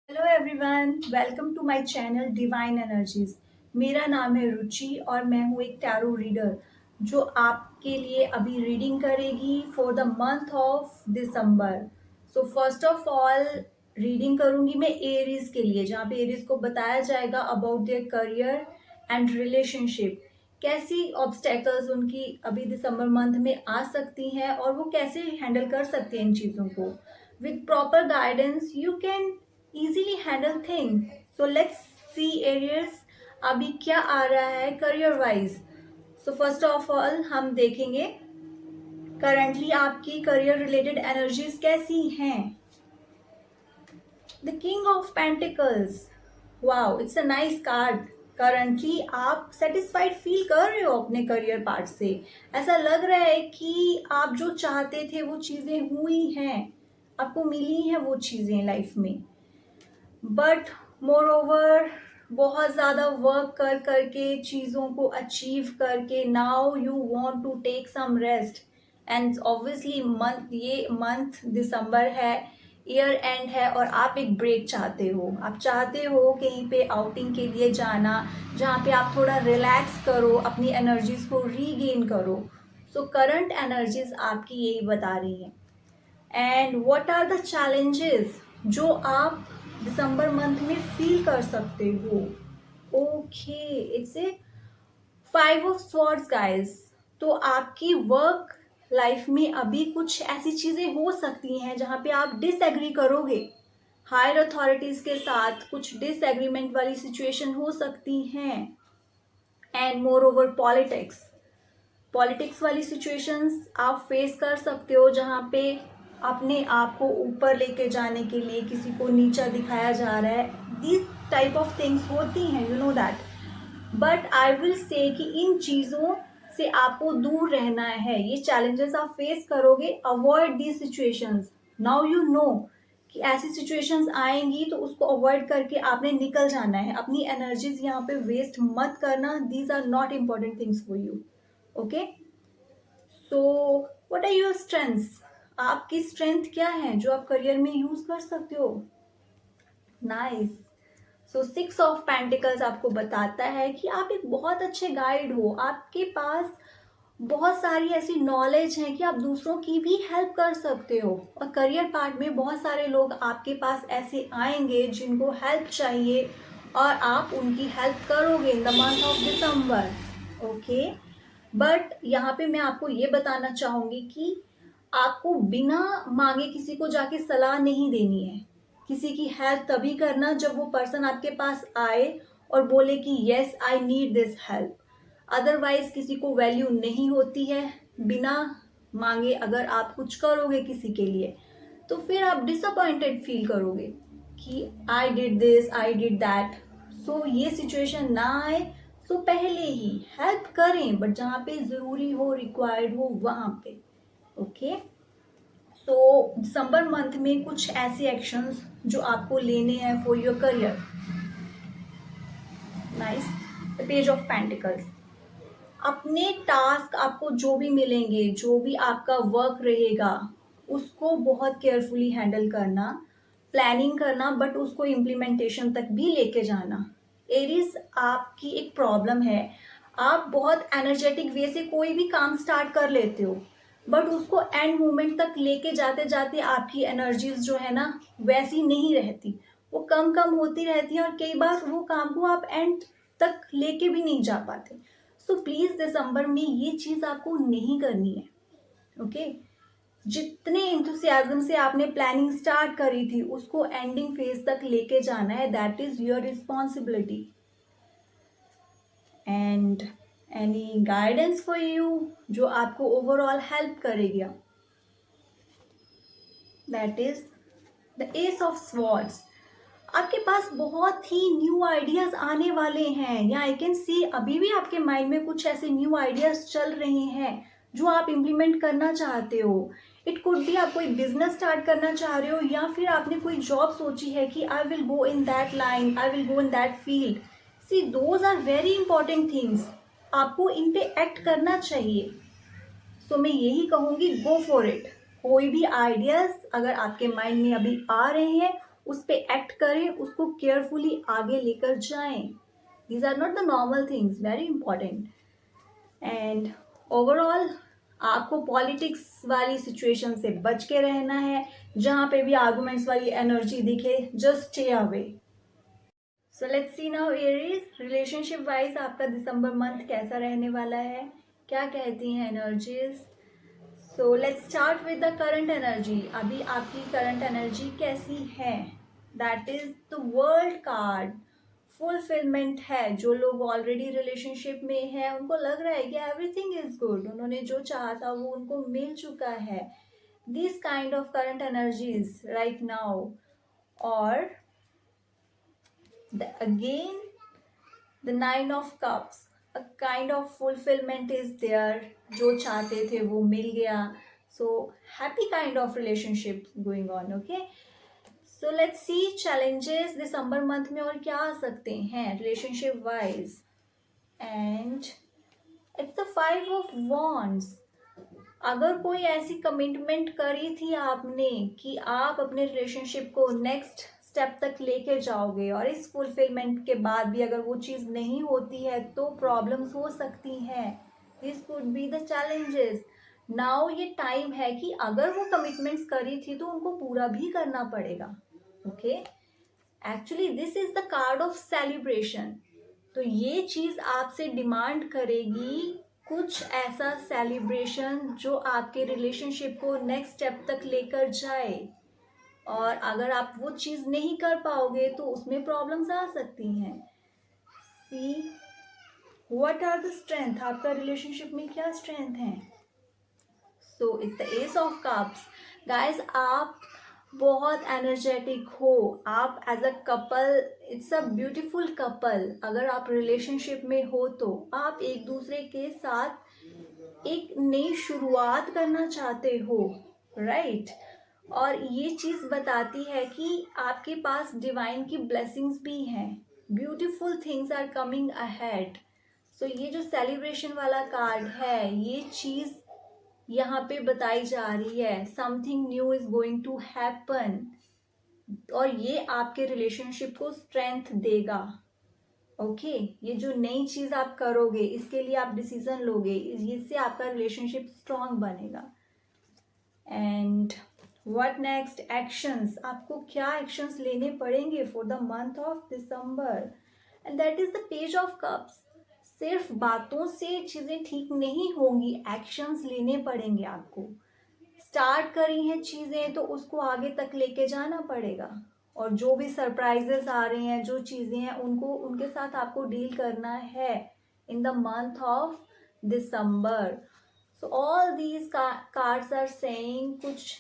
Hello everyone, welcome to my channel Divine Energies. मेरा नाम है रुचि और मैं हूँ एक टैरो रीडर जो आपके लिए अभी रीडिंग करेगी for the month of December. So first of all reading करूंगी मैं एरीज के लिए, जहाँ पे एरीज को बताया जाएगा about their career and relationship. कैसी ऑब्स्टेकल्स उनकी अभी दिसंबर मंथ में आ सकती हैं और वो कैसे हैंडल कर सकते हैं इन चीज़ों को। With proper guidance you can easily handle things. So let's see areas अभी क्या आ रहा है career wise. So first of all हम देखेंगे करंटली आपकी करियर रिलेटेड एनर्जीज कैसी हैं। The king of pentacles, wow, it's a nice card. Currently आप सेटिस्फाइड फील कर रहे हो अपने करियर पार्ट से। ऐसा लग रहा है कि आप जो चाहते थे वो चीजें हुई हैं, आपको मिली हैं वो चीजें लाइफ में। बट मोर ओवर बहुत ज़्यादा वर्क कर करके चीज़ों को अचीव करके now you want to take some rest. And obviously ये मंथ दिसंबर है, ईयर एंड है और आप एक ब्रेक चाहते हो। आप चाहते हो कहीं पे आउटिंग के लिए जाना जहाँ पे आप थोड़ा रिलैक्स करो, अपनी एनर्जीज को रीगेन करो। सो करंट एनर्जीज आपकी यही बता रही हैं। And what are the challenges जो आप दिसंबर मंथ में फील कर सकते हो। Okay, it's a 5 of swords guys. तो आपकी वर्क लाइफ में अभी कुछ ऐसी चीजें हो सकती हैं जहां पे आप डिसएग्री करोगे हायर अथॉरिटीज के साथ, कुछ डिसएग्रीमेंट वाली सिचुएशन हो सकती हैं। एंड मोर ओवर पॉलिटिक्स वाली सिचुएशंस आप फेस कर सकते हो जहाँ पे अपने आप को ऊपर लेके जाने के लिए किसी को नीचा दिखाया जा रहा है। दिस टाइप ऑफ थिंग्स होती हैं, you know that. But I will say कि इन चीज़ों से आपको दूर रहना है। ये चैलेंजेस आप फेस करोगे, avoid these situations. Now you know कि ऐसी सिचुएशंस आएंगी तो उसको अवॉइड करके आपने निकल जाना है। अपनी एनर्जीज यहाँ पे वेस्ट मत करना। These are not important things for you. Okay, so what are your strengths? आपकी स्ट्रेंथ क्या है जो आप करियर में यूज कर सकते हो? नाइस। सो 6 ऑफ पेंटिकल्स आपको बताता है कि आप एक बहुत अच्छे गाइड हो। आपके पास बहुत सारी ऐसी नॉलेज है कि आप दूसरों की भी हेल्प कर सकते हो। और करियर पार्ट में बहुत सारे लोग आपके पास ऐसे आएंगे जिनको हेल्प चाहिए और आप उनकी हेल्प करोगे इन the month of December. Okay, but यहाँ पे मैं आपको ये बताना चाहूंगी कि आपको बिना मांगे किसी को जाके सलाह नहीं देनी है। किसी की हेल्प तभी करना जब वो पर्सन आपके पास आए और बोले कि yes I need this help. Otherwise किसी को वैल्यू नहीं होती है। बिना मांगे अगर आप कुछ करोगे किसी के लिए तो फिर आप डिसअपॉइंटेड फील करोगे कि I did this, I did that. So ये सिचुएशन ना आए, सो पहले ही हेल्प करें, बट जहाँ पे ज़रूरी हो, रिक्वायर्ड हो, वहाँ पे। ओके, सो दिसंबर मंथ में कुछ ऐसे एक्शंस जो आपको लेने हैं for your career. Nice, the page of pentacles. अपने टास्क आपको जो भी मिलेंगे, जो भी आपका वर्क रहेगा, उसको बहुत केयरफुली हैंडल करना, प्लानिंग करना, बट उसको इम्प्लीमेंटेशन तक भी लेके जाना। एरीज, आपकी एक प्रॉब्लम है, आप बहुत एनर्जेटिक वे से कोई भी काम स्टार्ट कर लेते हो, बट उसको एंड मोमेंट तक लेके जाते जाते आपकी एनर्जीज जो है ना वैसी नहीं रहती, वो कम कम होती रहती है और कई बार वो काम को आप एंड तक लेके भी नहीं जा पाते। सो प्लीज दिसंबर में ये चीज आपको नहीं करनी है। ओके, जितने इंथुसियाज्म से आपने प्लानिंग स्टार्ट करी थी उसको एंडिंग फेज तक लेके जाना है। That is your responsibility. And any guidance for you जो आपको ओवरऑल हेल्प करेगी, that is the ace of swords. आपके पास बहुत ही न्यू आइडियाज आने वाले हैं, या आई कैन सी अभी भी आपके माइंड में कुछ ऐसे न्यू आइडियाज चल रहे हैं जो आप इम्प्लीमेंट करना चाहते हो। इट कुड बी आप कोई बिजनेस स्टार्ट करना चाह रहे हो, या फिर आपने कोई जॉब सोची है कि I will go in that line, I will go in that field. See those are very important things, आपको इन पे एक्ट करना चाहिए। सो मैं यही कहूँगी, गो फॉर इट। कोई भी आइडियाज अगर आपके माइंड में अभी आ रहे हैं उस पे एक्ट करें, उसको केयरफुली आगे लेकर जाएं. These are not the normal things, very important. And overall आपको पॉलिटिक्स वाली सिचुएशन से बच के रहना है. जहाँ पे भी आर्गुमेंट्स वाली एनर्जी दिखे, just stay away. So let's see now Aries, relationship wise आपका दिसंबर मंथ कैसा रहने वाला है, क्या कहती हैं energies. So let's start with the current energy. अभी आपकी करंट एनर्जी कैसी है. That is the world card. Fulfilment है. जो लोग ऑलरेडी रिलेशनशिप में है उनको लग रहा है कि एवरीथिंग इज गुड, उन्होंने जो चाहा था वो उनको मिल चुका है. This kind of current energies right now. और again the nine of cups, a kind of fulfillment is there. जो चाहते थे वो मिल गया. So happy kind of relationship going on. Okay, so let's see challenges December month में और क्या आ सकते हैं relationship wise. And it's the 5 of wands. अगर कोई ऐसी कमिटमेंट करी थी आपने कि आप अपने रिलेशनशिप को नेक्स्ट स्टेप तक लेके जाओगे और इस फुलफिलमेंट के बाद भी अगर वो चीज़ नहीं होती है तो प्रॉब्लम्स हो सकती हैं. This could be the challenges. Now ये टाइम है कि अगर वो कमिटमेंट्स करी थी तो उनको पूरा भी करना पड़ेगा. Okay, actually this is the card of celebration. तो ये चीज़ आपसे डिमांड करेगी कुछ ऐसा सेलिब्रेशन जो आपके रिलेशनशिप को नेक्स्ट स्टेप तक लेकर जाए. और अगर आप वो चीज़ नहीं कर पाओगे तो उसमें प्रॉब्लम्स आ सकती हैं. See what are the strength. आपका रिलेशनशिप में क्या स्ट्रेंथ है. So it's the ace of cups. Guys, आप बहुत एनर्जेटिक हो. आप as a couple, it's a beautiful couple. अगर आप रिलेशनशिप में हो तो आप एक दूसरे के साथ एक नई शुरुआत करना चाहते हो, राइट. और ये चीज़ बताती है कि आपके पास डिवाइन की ब्लेसिंग्स भी हैं. Beautiful things are coming ahead. So ये जो सेलिब्रेशन वाला कार्ड है, ये चीज़ यहाँ पे बताई जा रही है. Something new is going to happen. और ये आपके रिलेशनशिप को स्ट्रेंथ देगा. ओके, ये जो नई चीज़ आप करोगे, इसके लिए आप डिसीजन लोगे, इससे आपका रिलेशनशिप स्ट्रांग बनेगा. And what next actions. आपको क्या एक्शंस लेने पड़ेंगे for the month of December. And that is the page of cups. सिर्फ बातों से चीज़ें ठीक नहीं होंगी, एक्शंस लेने पड़ेंगे आपको. स्टार्ट करी हैं चीज़ें तो उसको आगे तक लेके जाना पड़ेगा. और जो भी सरप्राइजेस आ रहे हैं, जो चीज़ें हैं, उनको उनके साथ आपको डील करना है in the month of December. So all these cards are saying कुछ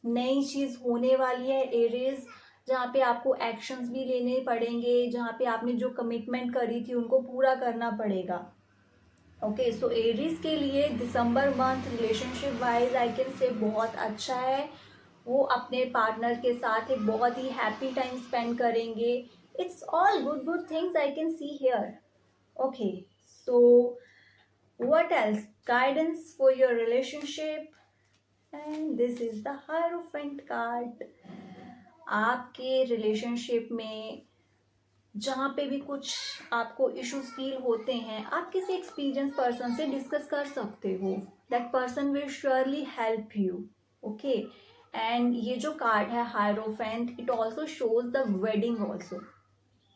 नई चीज़ होने वाली है एरीज, जहाँ पे आपको एक्शंस भी लेने पड़ेंगे, जहाँ पे आपने जो कमिटमेंट करी थी उनको पूरा करना पड़ेगा. ओके, सो एरीज के लिए December month relationship wise I can say बहुत अच्छा है. वो अपने पार्टनर के साथ एक बहुत ही हैप्पी टाइम स्पेंड करेंगे. It's all good things I can see here. Okay, so what else. Guidance for your relationship. And this is the hierophant card. आपके रिलेशनशिप में जहाँ पे भी कुछ आपको इश्यूज फील होते हैं, आप किसी एक्सपीरियंस पर्सन से डिस्कस कर सकते हो. That person will surely help you. Okay, and ये जो कार्ड है hierophant, it also shows the wedding also.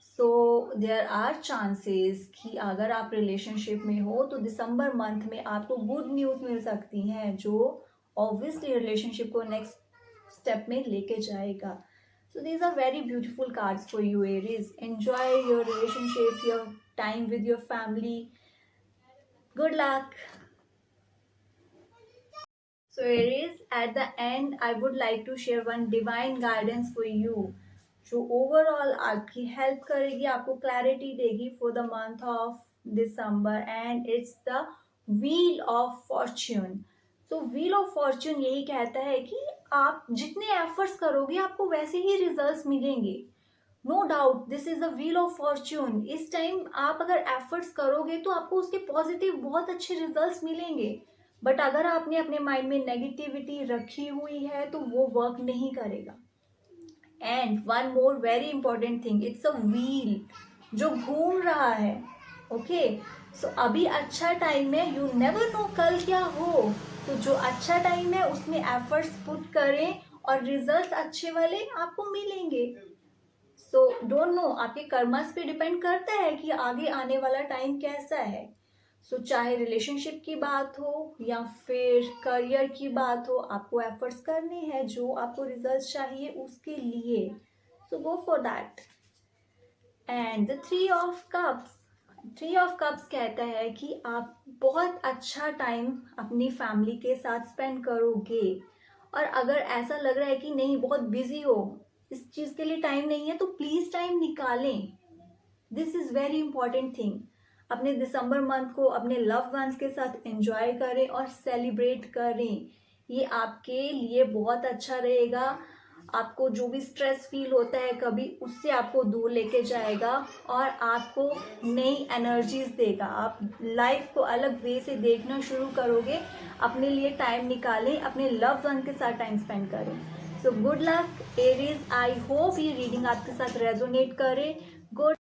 So there are chances कि अगर आप रिलेशनशिप में हो तो दिसंबर मंथ में आपको गुड न्यूज़ मिल सकती हैं जो ऑब्वियसली रिलेशनशिप को नेक्स्ट स्टेप में लेके जाएगा. So these are very beautiful cards for you, Aries. Enjoy your relationship, your time with your family. Good luck. So Aries, at the end, I would like to share one divine guidance for you, जो overall आपकी help करेगी, आपको clarity देगी for the month of December, and it's the Wheel of Fortune. तो wheel of Fortune यही कहता है कि आप जितने एफर्ट्स करोगे आपको वैसे ही रिजल्ट्स मिलेंगे. No doubt, this is the wheel of fortune. इस टाइम आप अगर एफर्ट्स करोगे तो आपको उसके पॉजिटिव बहुत अच्छे रिजल्ट्स मिलेंगे. बट अगर आपने अपने माइंड में नेगेटिविटी रखी हुई है तो वो वर्क नहीं करेगा. And one more very important thing, it's a wheel जो घूम रहा है. ओके, सो अभी अच्छा टाइम है, यू नेवर नो कल क्या हो. तो जो अच्छा टाइम है उसमें एफर्ट्स पुट करें और रिजल्ट अच्छे वाले आपको मिलेंगे. सो डोंट नो, आपके कर्मास पे डिपेंड करता है कि आगे आने वाला टाइम कैसा है. सो चाहे रिलेशनशिप की बात हो या फिर करियर की बात हो, आपको एफर्ट्स करने हैं जो आपको रिजल्ट चाहिए उसके लिए. So go for that. And the three of cups कहता है कि आप बहुत अच्छा टाइम अपनी फैमिली के साथ स्पेंड करोगे. और अगर ऐसा लग रहा है कि नहीं, बहुत बिजी हो, इस चीज़ के लिए टाइम नहीं है, तो प्लीज़ टाइम निकालें. This is very important thing. अपने दिसंबर मंथ को अपने लव्ड वंस के साथ एंजॉय करें और सेलिब्रेट करें. ये आपके लिए बहुत अच्छा रहेगा. आपको जो भी स्ट्रेस फील होता है कभी, उससे आपको दूर लेके जाएगा और आपको नई एनर्जीज देगा. आप लाइफ को अलग वे से देखना शुरू करोगे. अपने लिए टाइम निकालें, अपने लव्ड वन के साथ टाइम स्पेंड करें. So good luck Aries. I hope ये रीडिंग आपके साथ रेजोनेट करे. गुड